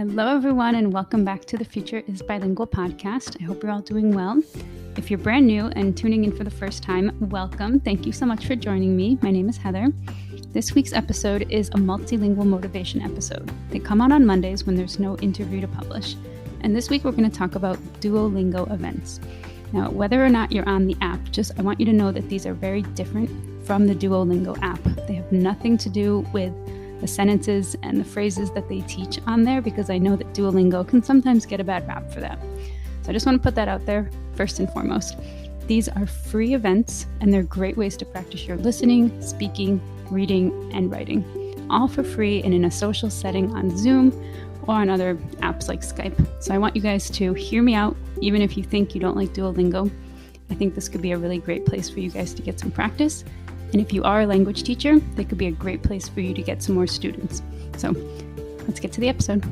Hello, everyone, and welcome back to the Future is Bilingual podcast. I hope you're all doing well. If you're brand new and tuning in for the first time, welcome. Thank you so much for joining me. My name is Heather. This week's episode is a multilingual motivation episode. They come out on Mondays when there's no interview to publish. And this week we're going to talk about Duolingo Events. Now, whether or not you're on the app, I want you to know that these are very different from the Duolingo app. They have nothing to do with the sentences and the phrases that they teach on there, because I know that Duolingo can sometimes get a bad rap for that. So I just want to put that out there first and foremost. These are free events, and they're great ways to practice your listening, speaking, reading, and writing, all for free and in a social setting on Zoom or on other apps like Skype. So I want you guys to hear me out, even if you think you don't like Duolingo. I think this could be a really great place for you guys to get some practice. And if you are a language teacher, they could be a great place for you to get some more students. So let's get to the episode.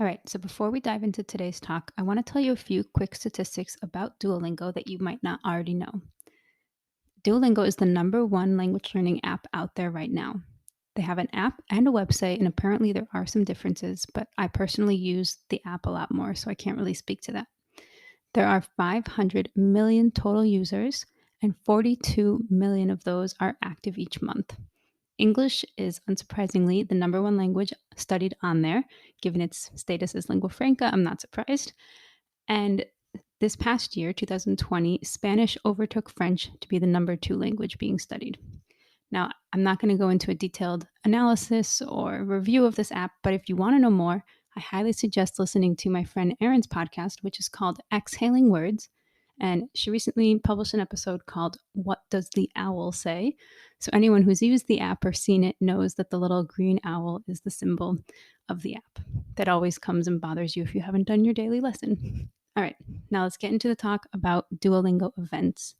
All right, so before we dive into today's talk, I want to tell you a few quick statistics about Duolingo that you might not already know. Duolingo is the #1 language learning app out there right now. They have an app and a website, and apparently there are some differences, but I personally use the app a lot more, so I can't really speak to that. There are 500 million total users, and 42 million of those are active each month. English is, unsurprisingly, the #1 language studied on there. Given its status as lingua franca, I'm not surprised. And this past year, 2020, Spanish overtook French to be the #2 language being studied. Now, I'm not going to go into a detailed analysis or review of this app, but if you want to know more, I highly suggest listening to my friend Erin's podcast, which is called Exhaling Words. And she recently published an episode called What Does the Owl Say? So anyone who's used the app or seen it knows that the little green owl is the symbol of the app that always comes and bothers you if you haven't done your daily lesson. All right, now let's get into the talk about Duolingo Events.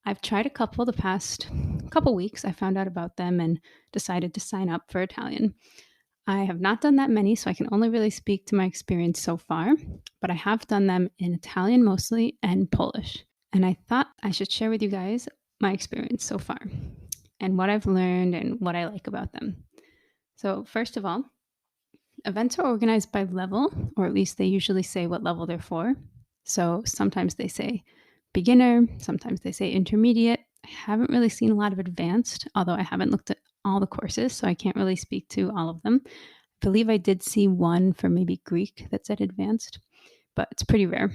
I've tried a couple the past couple weeks. I found out about them and decided to sign up for Italian. I have not done that many, so I can only really speak to my experience so far, but I have done them in Italian mostly and Polish. And I thought I should share with you guys my experience so far and what I've learned and what I like about them. So first of all, events are organized by level, or at least they usually say what level they're for. So sometimes they say beginner, sometimes they say intermediate. I haven't really seen a lot of advanced, although I haven't looked at all the courses, so I can't really speak to all of them. I believe I did see one for maybe Greek that said advanced, but it's pretty rare.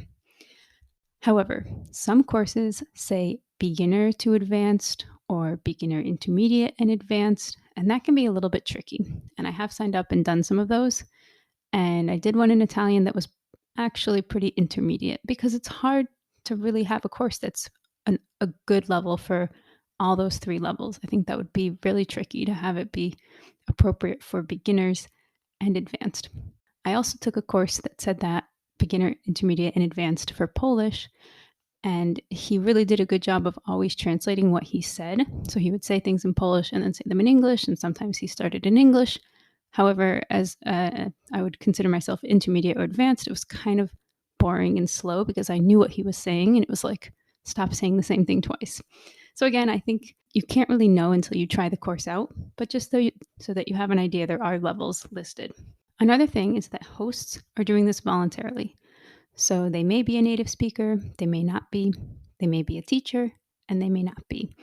However, some courses say beginner to advanced or beginner intermediate and advanced, and that can be a little bit tricky. And I have signed up and done some of those, and I did one in Italian that was actually pretty intermediate, because it's hard to really have a course that's a good level for all those 3 levels. I think that would be really tricky to have it be appropriate for beginners and advanced. I also took a course that said that beginner, intermediate, and advanced for Polish, and he really did a good job of always translating what he said. So he would say things in Polish and then say them in English, and sometimes he started in English. However, as I would consider myself intermediate or advanced, it was kind of boring and slow because I knew what he was saying, and it was like, stop saying the same thing twice. So again, I think you can't really know until you try the course out, but just so that you have an idea, there are levels listed. Another thing is that hosts are doing this voluntarily. So they may be a native speaker, they may not be, they may be a teacher, and they may not be.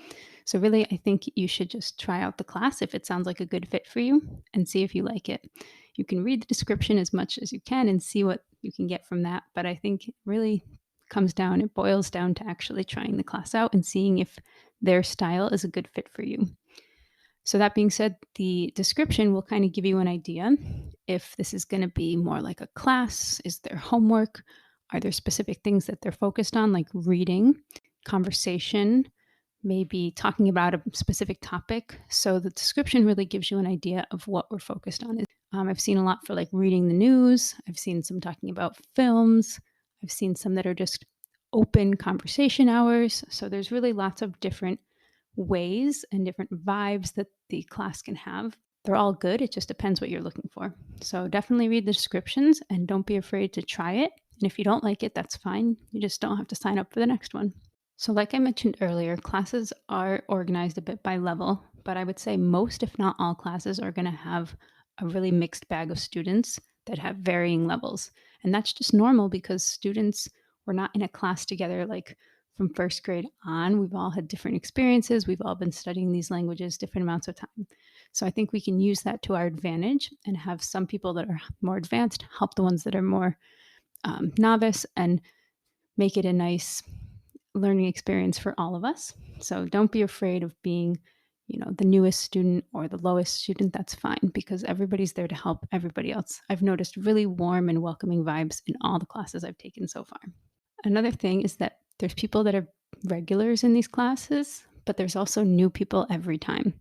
So really, I think you should just try out the class if it sounds like a good fit for you and see if you like it. You can read the description as much as you can and see what you can get from that, but I think it really boils down to actually trying the class out and seeing if their style is a good fit for you. So that being said, the description will kind of give you an idea if this is going to be more like a class. Is there homework? Are there specific things that they're focused on, like reading, conversation, maybe talking about a specific topic? So the description really gives you an idea of what we're focused on. I've seen a lot for like reading the news. I've seen some talking about films. I've seen some that are just open conversation hours. So there's really lots of different ways and different vibes that the class can have. They're all good. It just depends what you're looking for. So definitely read the descriptions and don't be afraid to try it. And if you don't like it, that's fine. You just don't have to sign up for the next one. So like I mentioned earlier, classes are organized a bit by level, but I would say most, if not all, classes are going to have a really mixed bag of students that have varying levels. And that's just normal because students were not in a class together like from first grade on. We've all had different experiences. We've all been studying these languages different amounts of time. So I think we can use that to our advantage and have some people that are more advanced help the ones that are more novice and make it a nice learning experience for all of us. So don't be afraid of being, the newest student or the lowest student. That's fine because everybody's there to help everybody else. I've noticed really warm and welcoming vibes in all the classes I've taken so far. Another thing is that there's people that are regulars in these classes, but there's also new people every time.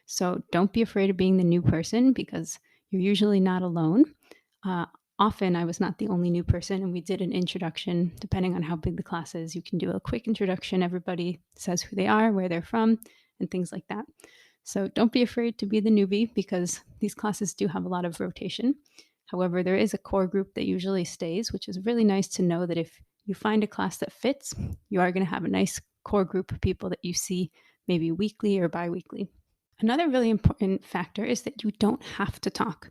So don't be afraid of being the new person because you're usually not alone. Uh, Often I was not the only new person, and we did an introduction. Depending on how big the class is, you can do a quick introduction. Everybody says who they are, where they're from, and things like that. So don't be afraid to be the newbie because these classes do have a lot of rotation. However, there is a core group that usually stays, which is really nice to know that if you find a class that fits, you are going to have a nice core group of people that you see maybe weekly or bi-weekly. Another really important factor is that you don't have to talk.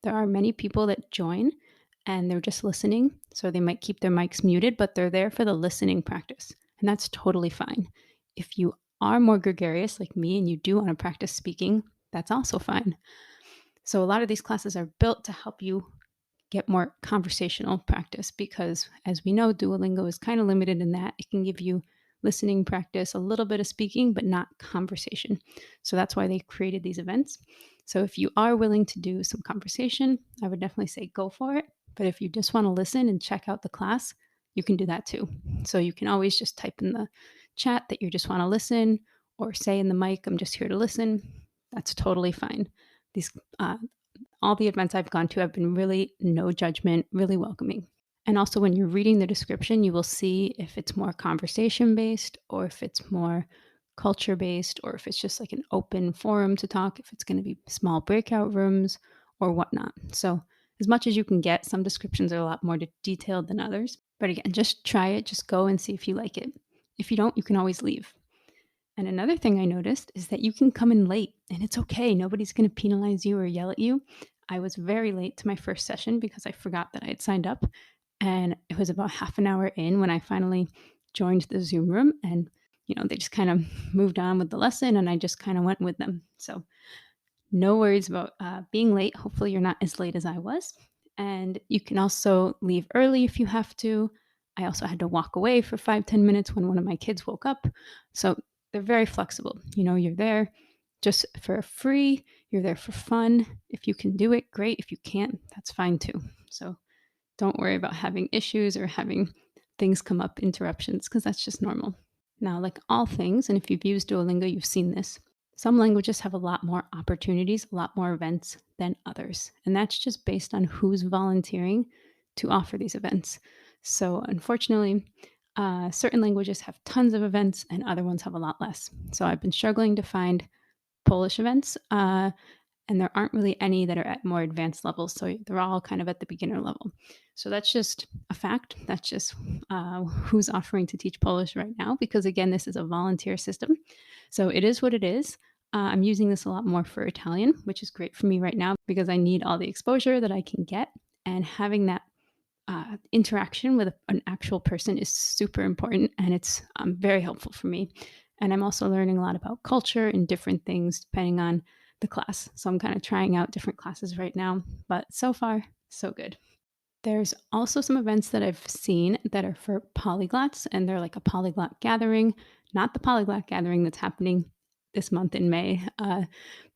There are many people that join and they're just listening. So they might keep their mics muted, but they're there for the listening practice. And that's totally fine. If you are more gregarious like me and you do want to practice speaking, that's also fine. So a lot of these classes are built to help you get more conversational practice because, as we know, Duolingo is kind of limited in that it can give you listening practice, a little bit of speaking, but not conversation. So that's why they created these events. So if you are willing to do some conversation, I would definitely say go for it. But if you just want to listen and check out the class, you can do that too. So you can always just type in the chat that you just want to listen or say in the mic, I'm just here to listen. That's totally fine. These all the events I've gone to have been really no judgment, really welcoming. And also, when you're reading the description, you will see if it's more conversation based or if it's more culture based or if it's just like an open forum to talk, if it's going to be small breakout rooms or whatnot. So, as much as you can get, some descriptions are a lot more detailed than others. But again, just try it, just go and see if you like it. If you don't, you can always leave. And another thing I noticed is that you can come in late and it's okay. Nobody's going to penalize you or yell at you. I was very late to my first session because I forgot that I had signed up. And it was about half an hour in when I finally joined the Zoom room. And, they just kind of moved on with the lesson and I just kind of went with them. So no worries about being late. Hopefully, you're not as late as I was. And you can also leave early if you have to. I also had to walk away for 5-10 minutes when one of my kids woke up. So they're very flexible. You're there just for free, you're there for fun. If you can do it, great. If you can't, that's fine too. So don't worry about having issues or having things come up, interruptions, because that's just normal. Now, like all things, and if you've used Duolingo, you've seen this. Some languages have a lot more opportunities, a lot more events than others. And that's just based on who's volunteering to offer these events. So, unfortunately, certain languages have tons of events and other ones have a lot less. So, I've been struggling to find Polish events, and there aren't really any that are at more advanced levels. So, they're all kind of at the beginner level. So, that's just a fact. That's just who's offering to teach Polish right now, because again, this is a volunteer system. So, it is what it is. I'm using this a lot more for Italian, which is great for me right now because I need all the exposure that I can get. And having that interaction with an actual person is super important and it's very helpful for me. And I'm also learning a lot about culture and different things depending on the class. So I'm kind of trying out different classes right now, but so far, so good. There's also some events that I've seen that are for polyglots, and they're like a polyglot gathering, not the polyglot gathering that's happening this month in May,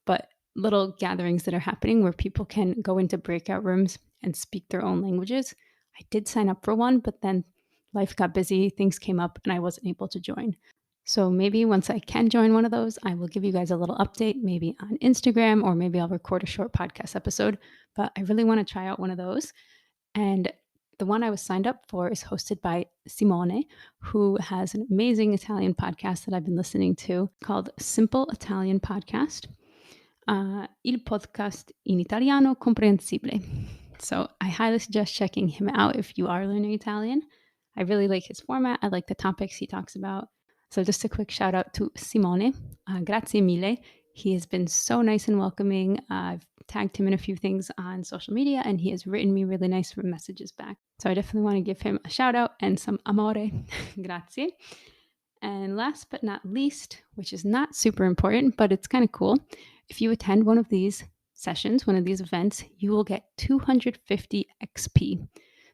but little gatherings that are happening where people can go into breakout rooms and speak their own languages. I did sign up for one, but then life got busy, things came up, and I wasn't able to join. So maybe once I can join one of those, I will give you guys a little update, maybe on Instagram, or maybe I'll record a short podcast episode. But I really want to try out one of those. And the one I was signed up for is hosted by Simone, who has an amazing Italian podcast that I've been listening to called Simple Italian Podcast. Il podcast in italiano comprensibile. So I highly suggest checking him out if you are learning Italian. I really like his format. I like the topics he talks about. So just a quick shout out to Simone. Grazie mille. He has been so nice and welcoming. I've tagged him in a few things on social media, and he has written me really nice messages back. So I definitely want to give him a shout out and some amore. Grazie. And last but not least, which is not super important, but it's kind of cool, if you attend one of these sessions, one of these events, you will get 250 XP.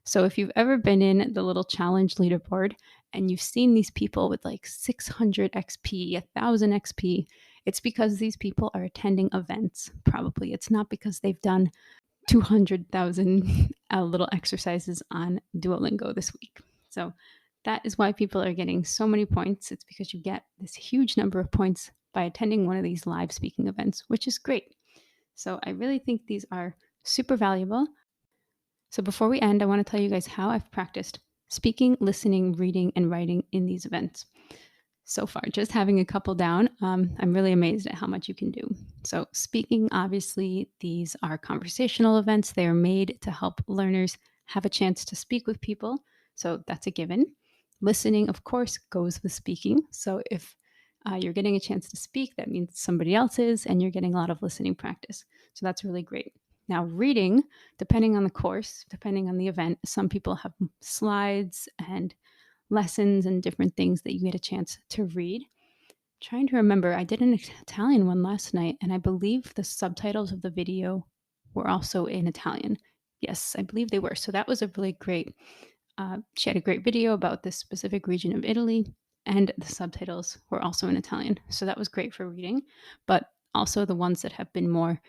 So if you've ever been in the little challenge leaderboard and you've seen these people with like 600 XP, 1000 XP, it's because these people are attending events, probably. It's not because they've done 200,000 little exercises on Duolingo this week. So that is why people are getting so many points. It's because you get this huge number of points by attending one of these live speaking events, which is great. So I really think these are super valuable. So before we end, I want to tell you guys how I've practiced speaking, listening, reading, and writing in these events. So far, just having a couple down, I'm really amazed at how much you can do. So speaking, obviously, these are conversational events. They are made to help learners have a chance to speak with people. So that's a given. Listening, of course, goes with speaking. So if you're getting a chance to speak, that means somebody else is, and you're getting a lot of listening practice. So that's really great. Now, reading, depending on the course, depending on the event, some people have slides and lessons and different things that you get a chance to read. Trying to remember, I did an Italian one last night, and I believe the subtitles of the video were also in Italian. Yes, I believe they were. So that was a really great, she had a great video about this specific region of Italy, and the subtitles were also in Italian. So that was great for reading, but also the ones that have been more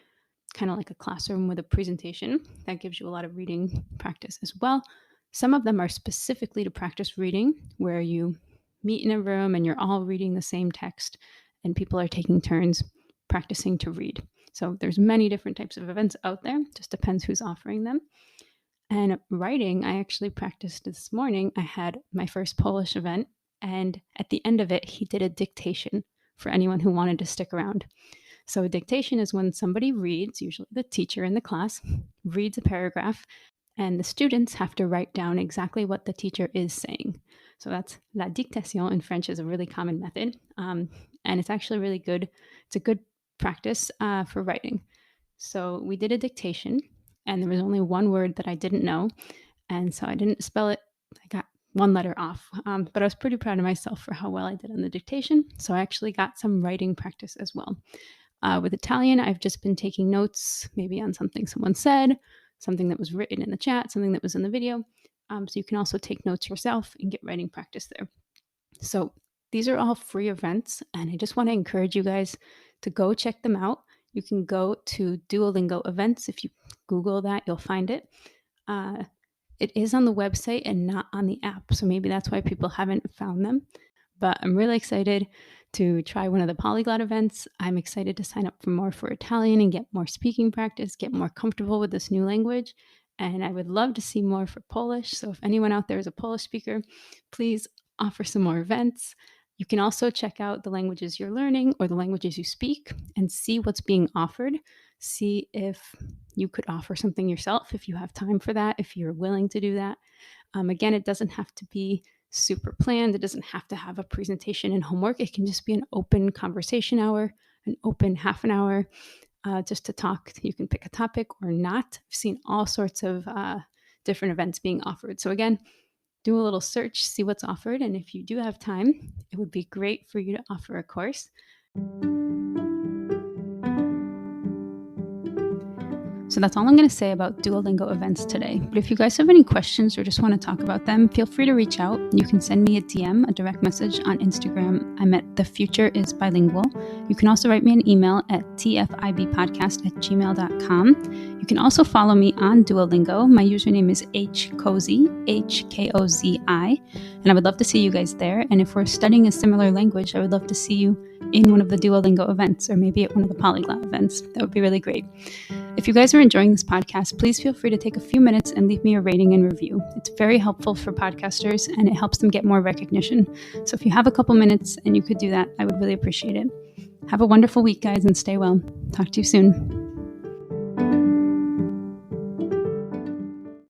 kind of like a classroom with a presentation, that gives you a lot of reading practice as well. Some of them are specifically to practice reading, where you meet in a room and you're all reading the same text and people are taking turns practicing to read. So there's many different types of events out there, just depends who's offering them. And writing, I actually practiced this morning. I had my first Polish event, and at the end of it, he did a dictation for anyone who wanted to stick around. So a dictation is when somebody reads, usually the teacher in the class, reads a paragraph, and the students have to write down exactly what the teacher is saying. So that's la dictation in French, is a really common method. And it's actually really good. It's a good practice for writing. So we did a dictation, and there was only one word that I didn't know. And so I didn't spell it. I got one letter off, but I was pretty proud of myself for how well I did on the dictation. So I actually got some writing practice as well. With Italian, I've just been taking notes, maybe on something someone said, something that was written in the chat, something that was in the video. So you can also take notes yourself and get writing practice there. So these are all free events, and I just want to encourage you guys to go check them out. You can go to Duolingo Events. If you Google that, you'll find it. It is on the website and not on the app, so maybe that's why people haven't found them. But I'm really excited to try one of the polyglot events. I'm excited to sign up for more for Italian and get more speaking practice, get more comfortable with this new language. And I would love to see more for Polish. So if anyone out there is a Polish speaker, please offer some more events. You can also check out the languages you're learning or the languages you speak and see what's being offered. See if you could offer something yourself, if you have time for that, if you're willing to do that. Again, it doesn't have to be super planned. It doesn't have to have a presentation and homework. It can just be an open conversation hour, an open half an hour, just to talk. You can pick a topic or not. I've seen all sorts of different events being offered. So again, do a little search, see what's offered. And if you do have time, it would be great for you to offer a course. So that's all I'm going to say about Duolingo events today. But if you guys have any questions or just want to talk about them, feel free to reach out. You can send me a DM, a direct message on Instagram. I'm at thefutureisbilingual. You can also write me an email at tfibpodcast@gmail.com. You can also follow me on Duolingo. My username is hkozi, HKOZI, and I would love to see you guys there. And if we're studying a similar language, I would love to see you in one of the Duolingo events or maybe at one of the polyglot events. That would be really great. If you guys are enjoying this podcast, please feel free to take a few minutes and leave me a rating and review. It's very helpful for podcasters and it helps them get more recognition. So if you have a couple minutes and you could do that, I would really appreciate it. Have a wonderful week, guys, and stay well. Talk to you soon.